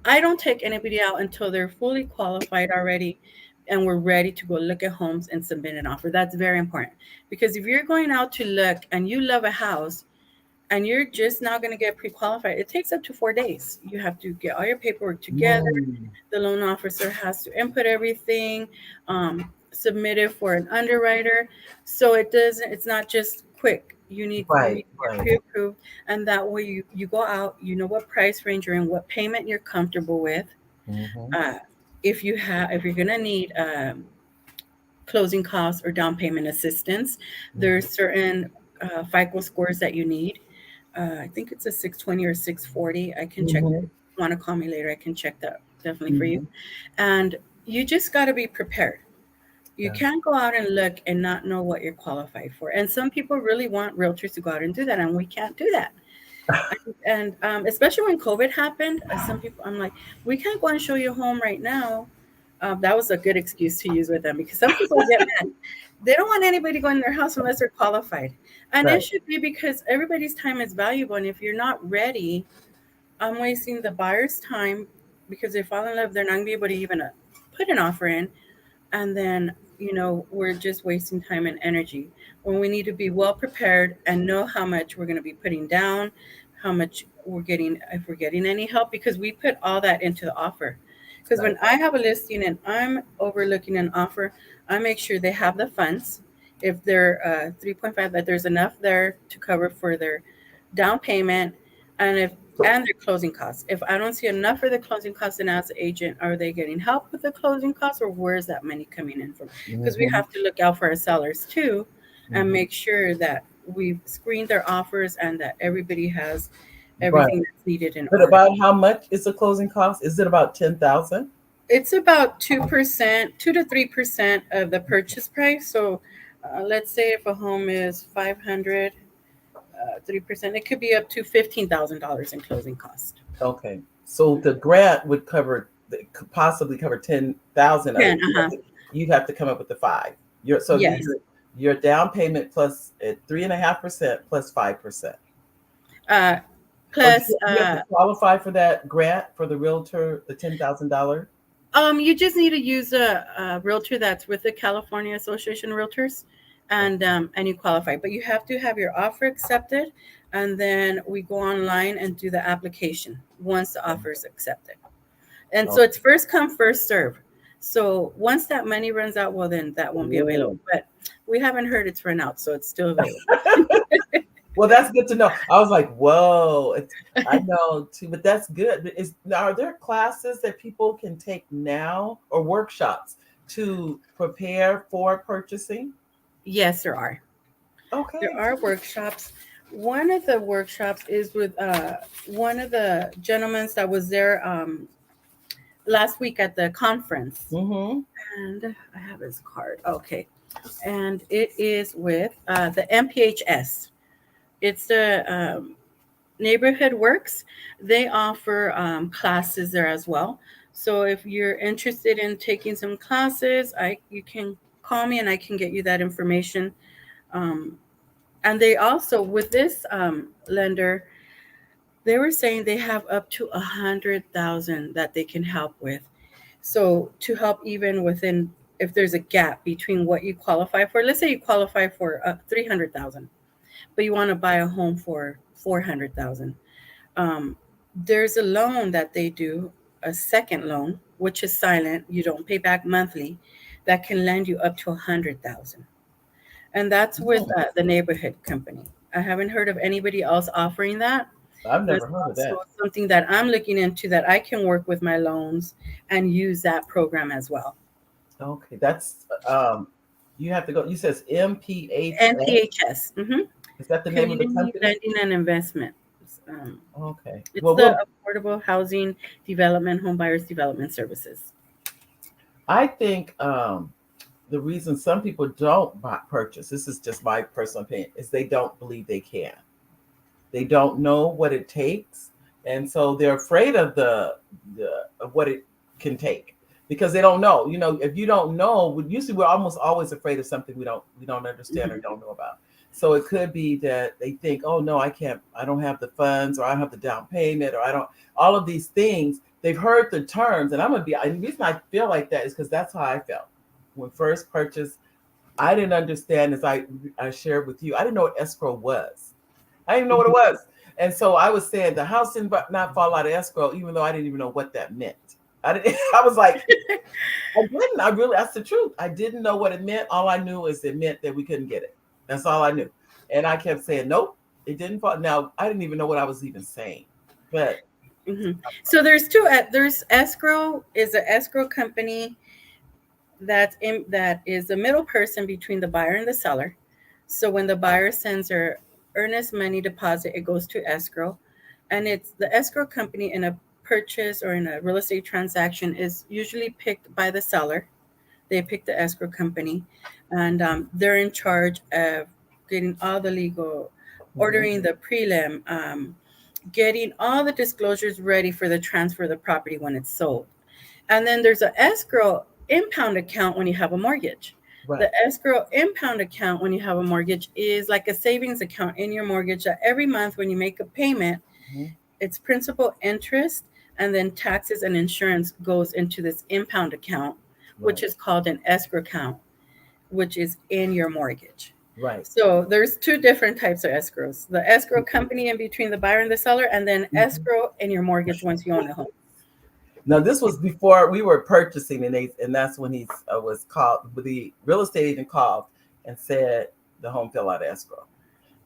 I don't take anybody out until they're fully qualified already, and we're ready to go look at homes and submit an offer. That's very important, because if you're going out to look and you love a house and you're just not going to get pre-qualified, it takes up to 4 days. You have to get all your paperwork together. Mm, The loan officer has to input everything, submit it for an underwriter. So it's not just quick. You need right, to get right. pre-approved, and that way you go out, you know what price range you're in, what payment you're comfortable with. Mm-hmm, Uh, if you're gonna need closing costs or down payment assistance, mm-hmm, there's certain FICO scores that you need. I think it's a 620 or 640. I can check. mm-hmm, Want to call me later? I can check that definitely for you. mm-hmm. And you just got to be prepared. You Yeah. can't go out and look and not know what you're qualified for. And some people really want realtors to go out and do that, and we can't do that. And especially when COVID happened, some people, I'm like, we can't go and show you a home right now. That was a good excuse to use with them, because some people get mad. They don't want anybody to go in their house unless they're qualified. And it Right. should be, because everybody's time is valuable. And if you're not ready, I'm wasting the buyer's time, because they fall in love, they're not going to be able to even put an offer in. And then, we're just wasting time and energy when we need to be well prepared and know how much we're going to be putting down, how much we're getting, if we're getting any help, because we put all that into the offer. Because when Right. I have a listing and I'm overlooking an offer, I make sure they have the funds. If they're 3.5, that there's enough there to cover for their down payment, and if and their closing costs. If I don't see enough for the closing costs, then as an agent, are they getting help with the closing costs, or where's that money coming in from? Because we Mm-hmm, have to look out for our sellers too, and mm-hmm. make sure that we've screened their offers and that everybody has Right. everything that's needed in But order. about how much is the closing cost? Is it about 10,000? It's about 2%, 2 to 3% of the purchase price. So let's say if a home is 500, 3%, it could be up to $15,000 in closing cost. Okay. So the grant would could possibly cover 10,000 of it. 10, uh-huh. You'd have to come up with the five. Yes. Your down payment plus 3.5% plus 5%. Uh, Or plus, you have to qualify for that grant for the realtor, the $10,000. you just need to use a realtor that's with the California Association of Realtors, and you qualify. But you have to have your offer accepted, and then we go online and do the application once the offer is accepted. And so Okay. it's first come, first serve. So once that money runs out, well, then that won't be available. Oh. But we haven't heard it's run out, so it's still available. Well, that's good to know. I was like, whoa, I know too, but that's good. Are there classes that people can take now or workshops to prepare for purchasing? Yes, there are. There Okay. are workshops. One of the workshops is with one of the gentlemen that was there last week at the conference. Mm-hmm. And I have his card. Okay. And it is with the MPHS. It's the Neighborhood Works. They offer classes there as well. So if you're interested in taking some classes, you can call me and I can get you that information. Um, and they also, with this lender, they were saying they have up to 100,000 that they can help with. So to help even within, if there's a gap between what you qualify for, let's say you qualify for 300,000, but you want to buy a home for 400,000. Um, there's a loan that they do, a second loan, which is silent. You don't pay back monthly. That can lend you up to 100,000, and that's with Mm. the neighborhood company. I haven't heard of anybody else offering that. I've That's never heard of also that. something that I'm looking into, that I can work with my loans and use that program as well. Okay, that's you have to go. You says MPHS. NPHS, Is that the name of the Community company? Lending and Investment. Okay. It's Well, the Affordable Housing Development, Home Buyers Development Services. I think the reason some people don't purchase, this is just my personal opinion, is they don't believe they can. They don't know what it takes, and so they're afraid of the of what it can take because they don't know. You know, if you don't know, usually we're almost always afraid of something we don't understand or Mhm. don't know about. So it could be that they think, oh no, I can't, I don't have the funds, or I don't have the down payment, or I don't, all of these things. They've heard the terms, and I'm gonna be. And the reason I feel like that is because that's how I felt when first purchased. I didn't understand, as I shared with you. I didn't know what escrow was. I didn't even know what it was. And so I was saying the house didn't not fall out of escrow, even though I didn't even know what that meant. I didn't. I was like, I didn't. I really. That's the truth. I didn't know what it meant. All I knew is it meant that we couldn't get it. That's all I knew. And I kept saying, nope, it didn't fall. Now I didn't even know what I was even saying. But Hmm. So there's two. There's escrow is an escrow company that is the middle person between the buyer and the seller. So when the buyer sends her earnest money deposit, it goes to escrow, and it's the escrow company in a purchase or in a real estate transaction is usually picked by the seller. They pick the escrow company, and they're in charge of getting all the legal, mhm, ordering the prelim, getting all the disclosures ready for the transfer of the property when it's sold. And then there's an escrow impound account when you have a mortgage. The right. escrow impound account when you have a mortgage is like a savings account in your mortgage that every month when you make a payment, Mhm, it's principal, interest, and then taxes and insurance goes into this impound account, which right. is called an escrow account, which is in your mortgage. Right. So there's two different types of escrows: the escrow company in between the buyer and the seller, and then Mhm. escrow in your mortgage once you own a home. Now this was before we were purchasing, and that's when he was called. The real estate agent called and said the home fell out of escrow.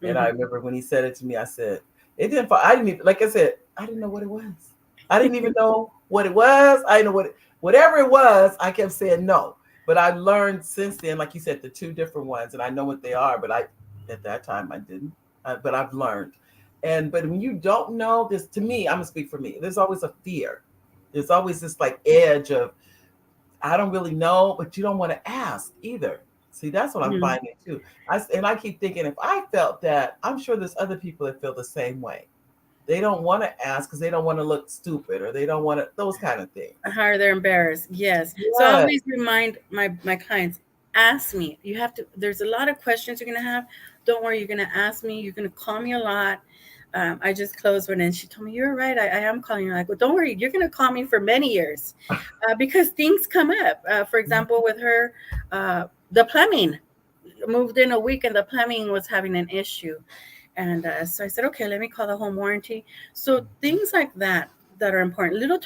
And I Hmm. remember when he said it to me, I said it didn't fall. I didn't even, like I said, I didn't know what it was. I didn't even know what it was. I didn't know whatever it was. I kept saying no. But I learned since then, like you said, the two different ones, and I know what they are. But I at that time I didn't. But I've learned. But when you don't know this, to me, I'm gonna speak for me. There's always a fear. There's always this like edge of I don't really know, but you don't want to ask either. See, that's what I'm Hmm. finding too. I keep thinking if I felt that, I'm sure there's other people that feel the same way. They don't want to ask because they don't want to look stupid or they don't want to those kind of things. How they're embarrassed. Yes. So I Yeah. always remind my clients, ask me. You have to. There's a lot of questions you're gonna have. Don't worry. You're gonna ask me. You're gonna call me a lot. I just closed one and she told me, "You're right. I am calling you." Like, well, don't worry. You're gonna call me for many years, because things come up. For example, with her, the plumbing moved in a week and the plumbing was having an issue. And so I said, okay, let me call the home warranty. So things like that are important. Little,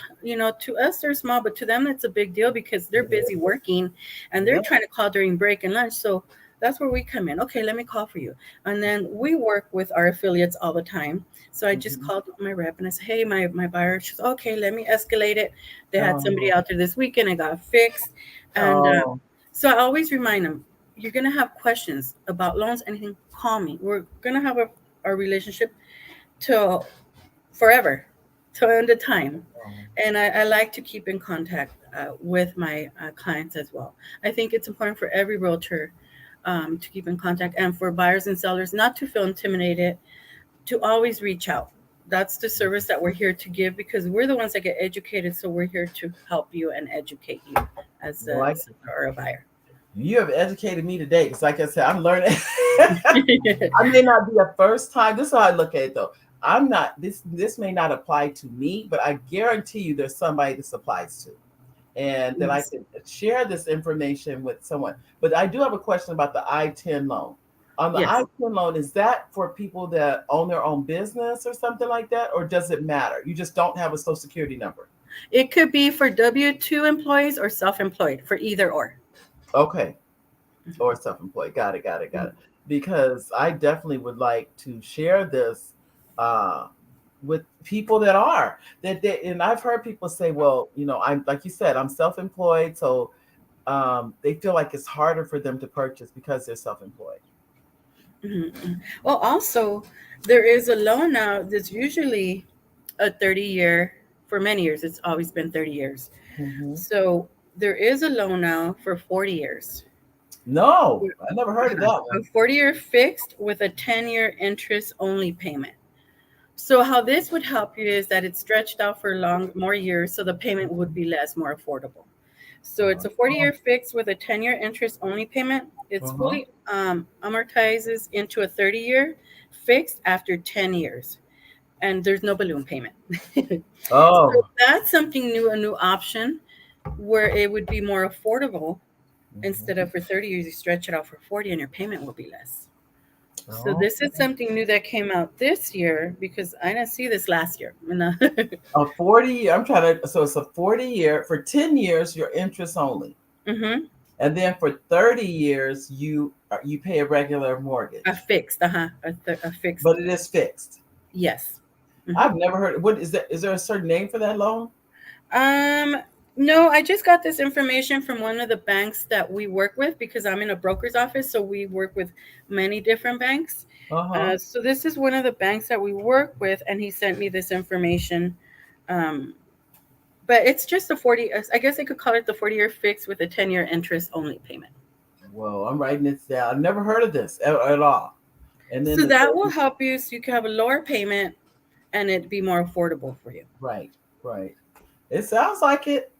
to us they're small, but to them it's a big deal because they're Yeah. busy working and they're Yeah. trying to call during break and lunch. So that's where we come in. Okay, let me call for you. And then we work with our affiliates all the time. So I just Mhm. called my rep and I said, hey, my buyer. She's okay. Let me escalate it. They had somebody Oh. out there this weekend. It got fixed, and Oh. so I always remind them, you're gonna have questions about loans, anything, call me. We're gonna have a relationship till forever, till end of time. And I like to keep in contact with my clients as well. I think it's important for every realtor to keep in contact, and for buyers and sellers not to feel intimidated, to always reach out. That's the service that we're here to give because we're the ones that get educated. So we're here to help you and educate you as Well, a seller or a buyer. you have educated me today because, like I said, I'm learning. I may not be a first time. This is how I look at it, though. I'm not this. This may not apply to me, but I guarantee you, there's somebody this applies to and that I Yes. can share this information with someone. But I do have a question about the I-10 loan. On the Yes. I-10 loan, is that for people that own their own business or something like that? Or does it matter? You just don't have a social security number. It could be for W-2 employees or self-employed, for either or. Okay. Or self-employed. Got it, got it, got Mhm. it. Because I definitely would like to share this uh, with people that are that they, and I've heard people say, well, I'm like you said, I'm self-employed, so they feel like it's harder for them to purchase because they're self-employed. Mhm, mhm. Well, also, there is a loan now that's usually a 30-year, for many years, it's always been 30 years. Hmm. So there is a loan now for 40 years. No, I never heard of that A one. 40-year fixed with a 10-year interest only payment. So how this would help you is that it's stretched out for more years, so the payment would be less, more affordable. So it's a 40-year fix with a 10-year interest only payment. It's Uh-huh. fully amortizes into a 30-year fixed after 10 years, and there's no balloon payment. So Oh. that's something new, a new option where it would be more affordable. Instead Mhm. of for 30 years, you stretch it out for 40 and your payment will be less. So Oh, this is something new that came out this year because I didn't see this last year. a 40 year. I'm trying to. So it's a 40 year for 10 years. Your interest only, Mm-hmm. and then for 30 years you pay a regular A mortgage, fixed, a fixed. but it is fixed. Yes. Hmm. I've never heard. What is that? Is there a certain name for that loan? Um, no, I just got this information from one of the banks that we work with because I'm in a broker's office, so we work with many different banks. Uh huh. So this is one of the banks that we work with, and he sent me this information. Um, but it's just a 40. I guess I could call it the 40-year fix with a 10-year interest only payment. Well, I'm writing this down. I've never heard of this at all. And then So the that will help you, so you can have a lower payment and it be more affordable for you. right, right. It sounds like it.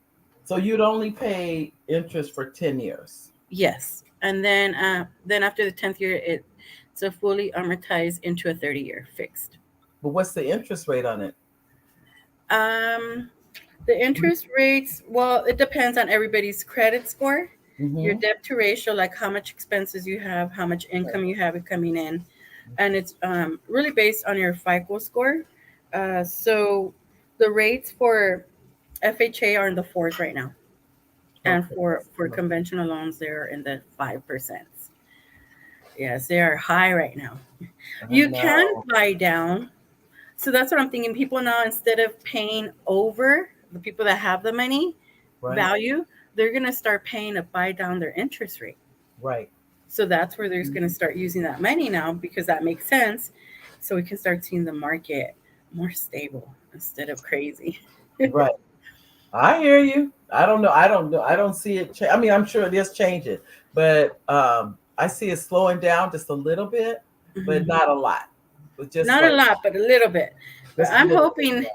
So you'd only pay interest for 10 years. Yes, and then after the 10th year, it's a fully amortized into a 30-year fixed. But what's the interest rate on it? Um, the interest rates, well, it depends on everybody's credit score, your Mm-hmm. debt to ratio, like how much expenses you have, how much Right. income you have coming in, and it's really based on your FICO score. So the rates for FHA are in the fours right now, and Okay. for conventional loans, they're in the 5%. Yes, they are high right now. I You can know. buy down. So that's what I'm thinking. People now, instead of paying over the people that have the money Right. value, they're going to start paying to buy down their interest rate. Right. So that's where they're going to Mhm. start using that money now because that makes sense. So we can start seeing the market more stable instead of crazy. Right. I hear you. I don't know. I don't know. I don't see it. I mean, I'm sure it is changing, but I see it slowing down just a little bit, but Mhm. not a lot. But just Not a like lot, but a little bit. But just a little bit.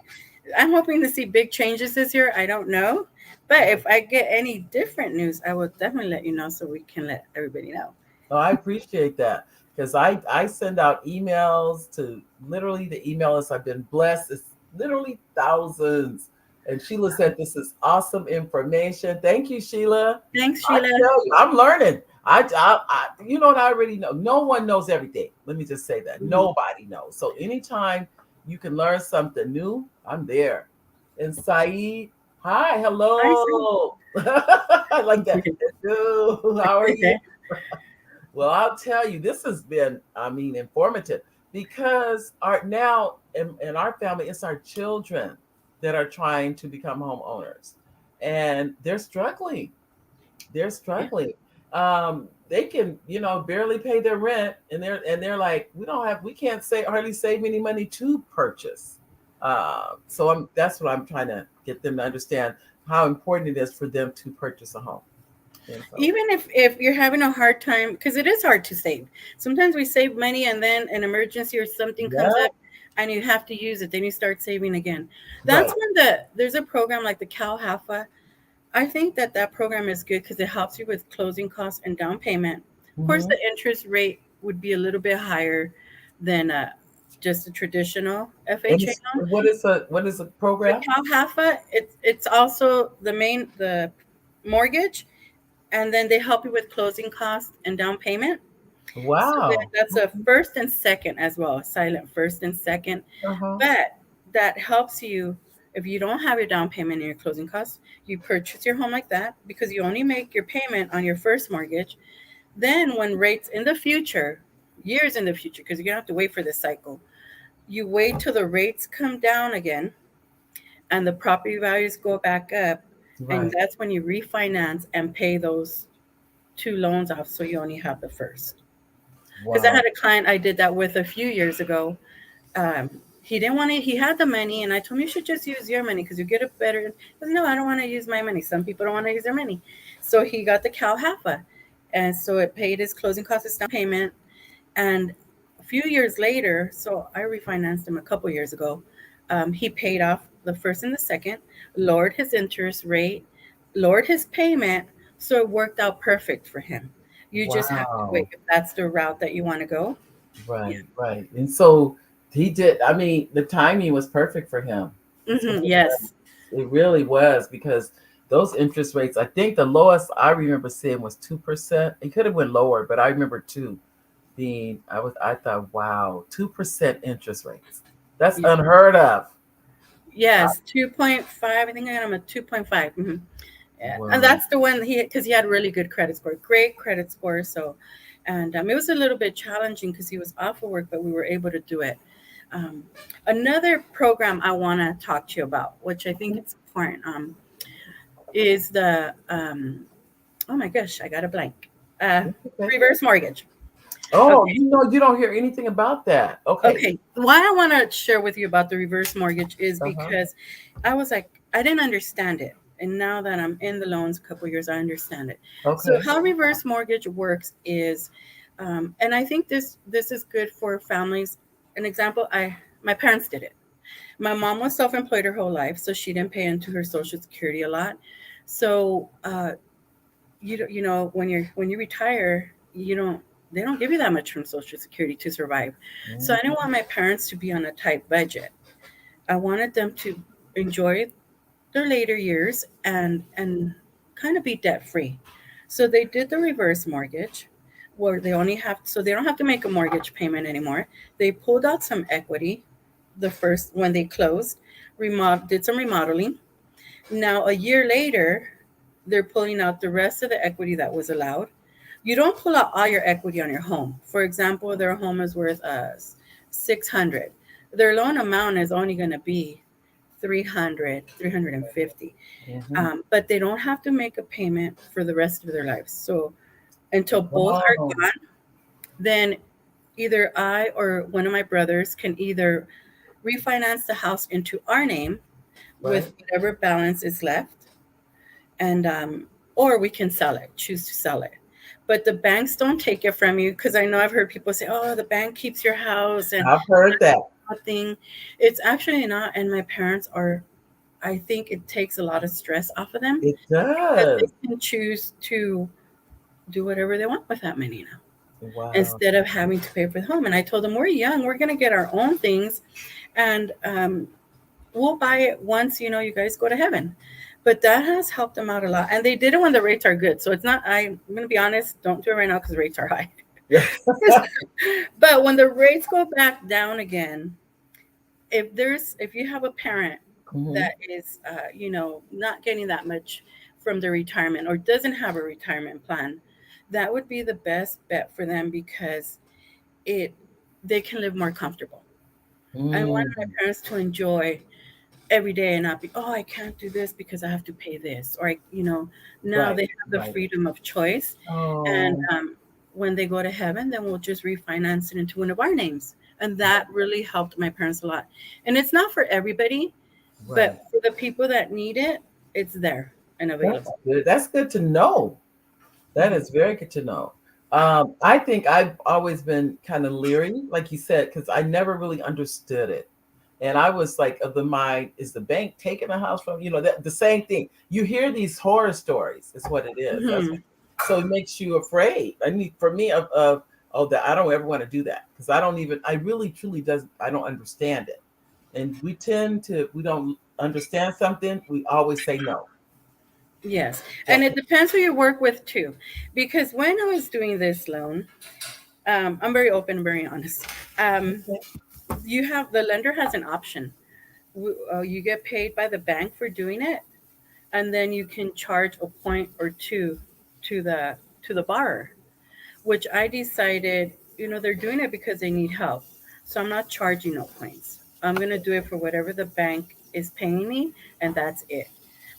I'm hoping to see big changes this year. I don't know. But if I get any different news, I will definitely let you know so we can let everybody know. Oh, I appreciate that because I send out emails to literally the email list. I've been blessed. It's literally thousands. And Sheila said this is awesome information. Thank you, Sheila. Thanks, I Sheila. tell you, I'm learning. You know what I already know. No one knows everything. Let me just say that Mhm. nobody knows. So anytime you can learn something new, I'm there. And Saeed, hi, I see. hello. I like that. Hello, how are you? Well, I'll tell you, this has been, I mean, informative because our now in our family, it's our children that are trying to become homeowners, and they're struggling. They're Yeah. struggling. They can, barely pay their rent, and they're like, we can't say hardly save any money to purchase. So that's what I'm trying to get them to understand how important it is for them to purchase a home. And so, Even if you're having a hard time, because it is hard to save. Sometimes we save money and then an emergency or something comes yeah, up and you have to use it. Then you start saving again. That's right. when there's a program like the Cal Hafa. I think that program is good because it helps you with closing costs and down payment. Of course, Hmm. the interest rate would be a little bit higher than just a traditional And FHA loan. what is a The program? Cal Hafa, it's also the mortgage, and then they help you with closing costs and down payment. So then Wow. that's a first and second as well, a silent first and second. Uh-huh. But that helps you if you don't have your down payment and your closing costs, you purchase your home like that because you only make your payment on your first mortgage. Then when rates in the future, years in the future, because you're gonna have to wait for this cycle, you wait till the rates come down again and the property values go back up, and Right. that's when you refinance and pay those two loans off so you only have the first. Because I Wow. had a client I did that with a few years ago. He didn't want to, he had the money, and I told him, you should just use your money because you get it better. He goes, no, I don't want to use my money. Some people don't want to use their money. So he got the Cal Hafa. And so it paid his closing costs, his down payment. And a few years later, so I refinanced him a couple years ago. He paid off the first and the second, lowered his interest rate, lowered his payment. So it worked out perfect for him. You just have to wait Wow. if that's the route that you want to go. Yeah. Right, right. And so he did, I mean, the timing was perfect for him. It's one of the Yes. It really was because those interest rates, I think the lowest I remember seeing was 2%. It could have went lower, but I remember two. I thought, wow, 2% interest rates. That's unheard of. Yes, 2.5. I think I got him a 2.5. Yeah, and Wow. that's the one because he had really good credit score, great credit score. So, and it was a little bit challenging because he was off of work, but we were able to do it. Um, Another program I want to talk to you about, which I think it's important, is the oh my gosh, I got a blank. Uh, Okay. Reverse mortgage. Oh, Okay. you don't hear anything about that. Okay. Okay. Why I want to share with you about the reverse mortgage is Uh-huh. because I was like, I didn't understand it. And now that I'm in the loans a couple years, I understand it. So Okay. how reverse mortgage works is, and I think this is good for families. An example, my parents did it. My mom was self-employed her whole life, so she didn't pay into her Social Security a lot. So you know when you retire, you don't they don't give you that much from Social Security to survive. So I didn't Mhm. want my parents to be on a tight budget. I wanted them to enjoy their later years and kind of be debt free. So they did the reverse mortgage where they only have so they don't have to make a mortgage payment anymore. They pulled out some equity the first when they closed, did some remodeling. Now a year later, they're pulling out the rest of the equity that was allowed. You don't pull out all your equity on your home. For example, their home is worth 600. Their loan amount is only going to be 300, 350. Mhm. But they don't have to make a payment for the rest of their lives. So until both Wow. are gone, then either I or one of my brothers can either refinance the house into our name with Right. whatever balance is left, and or we can sell it, choose to sell it. But the banks don't take it from you because I know I've heard people say, "Oh, the bank keeps your house," and I've heard that. nothing. It's actually not. And my parents are. I think it takes a lot of stress off of them It because does. they can choose to do whatever they want with that money now Wow. instead of having to pay for the home. And I told them, we're young, we're going to get our own things, and we'll buy it once you guys go to heaven. But that has helped them out a lot, and they did it when the rates are good. So it's not. I'm going to be honest. Don't do it right now because rates are high. Yeah. But when the rates go back down again, if you have a parent Mhm. that is not getting that much from their retirement or doesn't have a retirement plan, that would be the best bet for them because it they can live more comfortable. I wanted my Mm. parents to enjoy every day and not be, oh, I can't do this because I have to pay this, or now Right. they have the Right. freedom of choice. And Oh. when they go to heaven, then we'll just refinance it into one of our names. And that really helped my parents a lot. And it's not for everybody, Right. but for the people that need it, it's there and That's available. good. That's good to know. That Mhm. is very good to know. I think I've always been kind of leery, like you said, because I never really understood it. And I was like of the mind, is the bank taking the house from the same thing. You hear these horror stories, is what it is. Mhm. So it makes you afraid. I mean, for me, of oh, that I don't ever want to do that because I really truly does I don't understand it. And we don't understand something, we always say no. Yes. And Don't. it depends who you work with too. Because when I was doing this loan, I'm very open and very honest. Um, Okay. the lender has an option. You get paid by the bank for doing it, and then you can charge a point or two to the borrower, which I decided, they're doing it because they need help. So I'm not charging no points. I'm going to do it for whatever the bank is paying me, and that's it.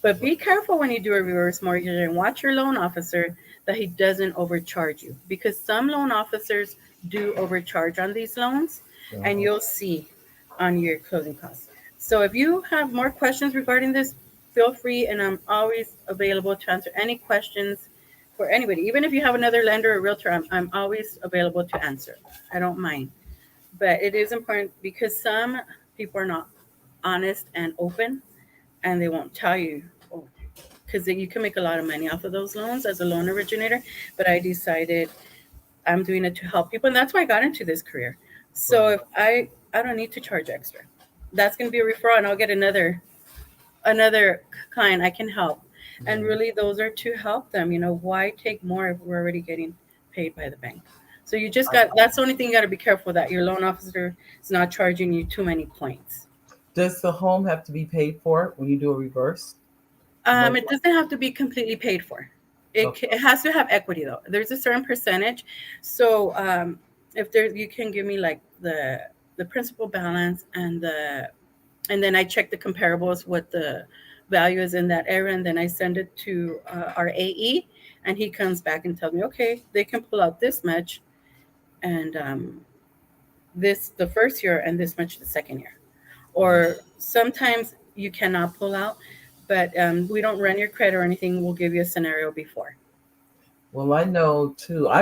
But be careful when you do a reverse mortgage and watch your loan officer that he doesn't overcharge you because some loan officers do overcharge on these loans, and Uh-huh. you'll see on your closing costs. So if you have more questions regarding this, feel free, and I'm always available to answer any questions for anybody. Even if you have another lender or realtor, I'm always available to answer. I don't mind. But it is important because some people are not honest and open and they won't tell you because you can make a lot of money off of those loans as a loan originator. But I decided I'm doing it to help people, and that's why I got into this career. So Right. if I don't need to charge extra, that's going to be a referral, and I'll get another client I can help. And Mhm. really, those are to help them. Why take more if we're already getting paid by the bank? So you just got, that's the only thing you got to be careful that your loan officer is not charging you too many points. Does the home have to be paid for when you do a reverse It mortgage? doesn't have to be completely paid for. Okay. It has to have equity though. There's a certain percentage. So if there, you can give me like the principal balance and then I check the comparables, what the value is in that area, and then I send it to our AE, and he comes back and tells me, okay, they can pull out this much, and this the first year, and this much the second year. Or sometimes you cannot pull out, but we don't run your credit or anything. We'll give you a scenario before. Well, I know too. I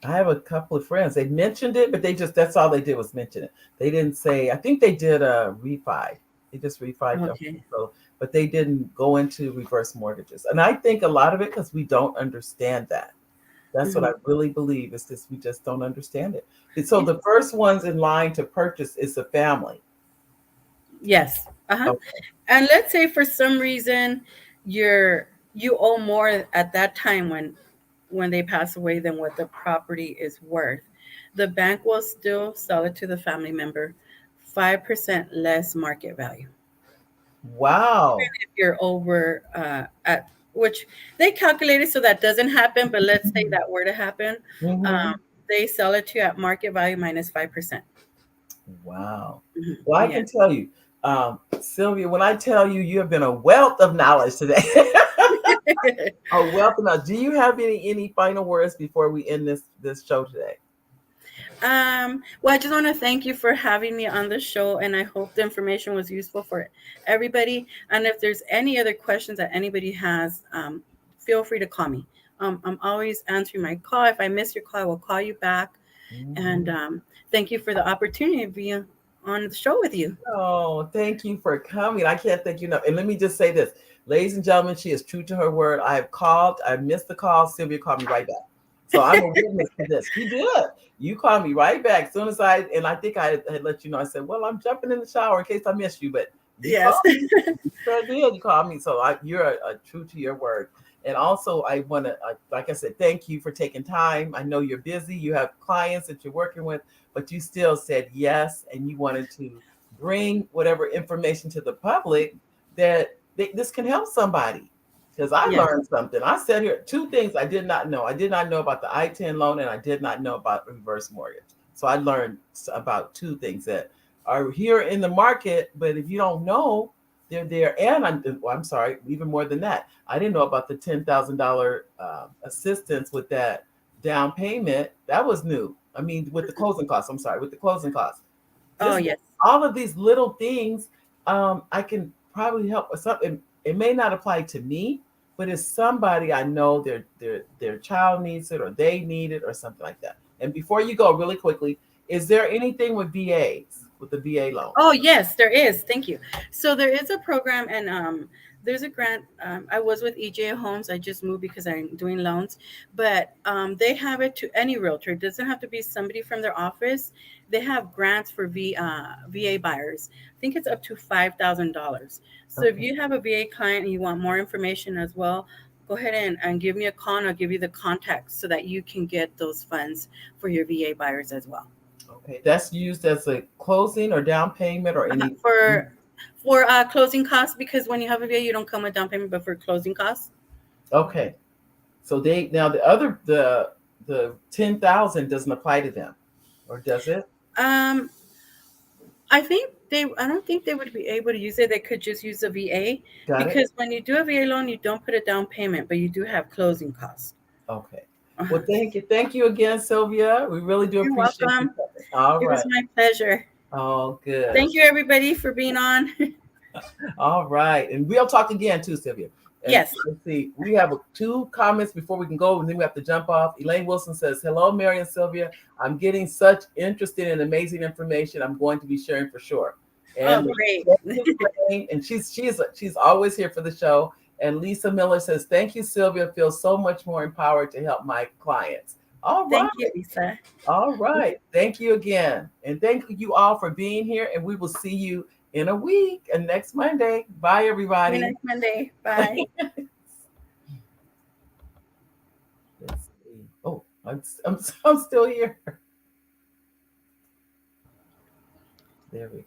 have a couple of friends. They mentioned it, but that's all they did was mention it. They didn't say, I think they did a refi. They just refied their Okay. home. So, but they didn't go into reverse mortgages. And I think a lot of it because we don't understand that. That's what I Hmm. really believe is this we just don't understand it. And so Yeah. the first ones in line to purchase is the family. Yes. Uh-huh. Okay. And let's say for some reason you're you owe more at that time when they pass away than what the property is worth. The bank will still sell it to the family member 5% less market value. Wow. If you're over at which they calculated so that doesn't happen, but let's say that were to happen, Hmm. they sell it to you at market value minus 5%. Wow. Hmm. Well, I Yeah. can tell you, Sylvia, when I tell you you have been a wealth of knowledge today, a wealth of knowledge. Do you have any final words before we end this show today? Well, I just want to thank you for having me on the show, and I hope the information was useful for everybody. And if there's any other questions that anybody has, feel free to call me. I'm always answering my call. If I miss your call, I will call you back. And Mhm. thank you for the opportunity to be on the show with you. Oh, thank you for coming. I can't thank you enough. And let me just say this, ladies and gentlemen, she is true to her word. I have called, I missed the call. Sylvia called me right back. So I'm a witness to this. She did. You called me right back. As soon as and I think I had let you know, I said, well, I'm jumping in the shower in case I missed you, but you called Yes. me. You sure did. You called me. So you're true to your word. And also, I want to, like I said, thank you for taking time. I know you're busy. You have clients that you're working with, but you still said yes, and you wanted to bring whatever information to the public that this can help somebody. Because I Yes. learned something. I said here two things I did not know. I did not know about the I-10 loan, and I did not know about reverse mortgage. So I learned about two things that are here in the market, but if you don't know, they're there. And I'm sorry, even more than that, I didn't know about the $10,000 assistance with that down payment. That was new. I mean, with the closing costs. I'm sorry, with the closing costs. Oh, Just yes. all of these little things, I can probably help with something. It may not apply to me, but it's somebody I know their child needs it or they need it or something like that. And before you go, really quickly, is there anything with VAs with the VA loans? Oh, yes, there is. Thank you. So there is a program, and there's a grant. I was with EJ Homes. I just moved because I'm doing loans, but they have it to any realtor. It doesn't have to be somebody from their office. They have grants for VA buyers. I think it's up to $5,000. So if Okay. you have a VA client and you want more information as well, go ahead and give me a call, and I'll give you the contacts so that you can get those funds for your VA buyers as well. Okay. That's used as a closing or down payment or any. For closing costs, because when you have a VA, you don't come with down payment, but for closing costs, Okay. So they now the 10,000 doesn't apply to them, or does it? um, I don't think they would be able to use it. They could just use a VA Got it. because when you do a VA loan, you don't put a down payment, but you do have closing costs. Okay. Well, Uh-huh. thank you again, Sylvia. We really do You're appreciate you welcome. coming. All It was right. my pleasure. Oh, good. Thank you, everybody, for being on. All right. And we'll talk again too, Sylvia. And Yes. let's see, we have two comments before we can go, and then we have to jump off. Elaine Wilson says, hello, Mary and Sylvia. I'm getting such interesting and amazing information I'm going to be sharing for sure. Oh, And great. thank you, Elaine. And she's always here for the show. And Lisa Miller says, thank you, Sylvia. Feel so much more empowered to help my clients. All right. Thank you, Lisa. All right. Thank you again. And thank you all for being here. And we will see you in a week and next Monday. Bye, See you everybody. next Monday. Bye. Let's see. Oh, I'm still here. There we go.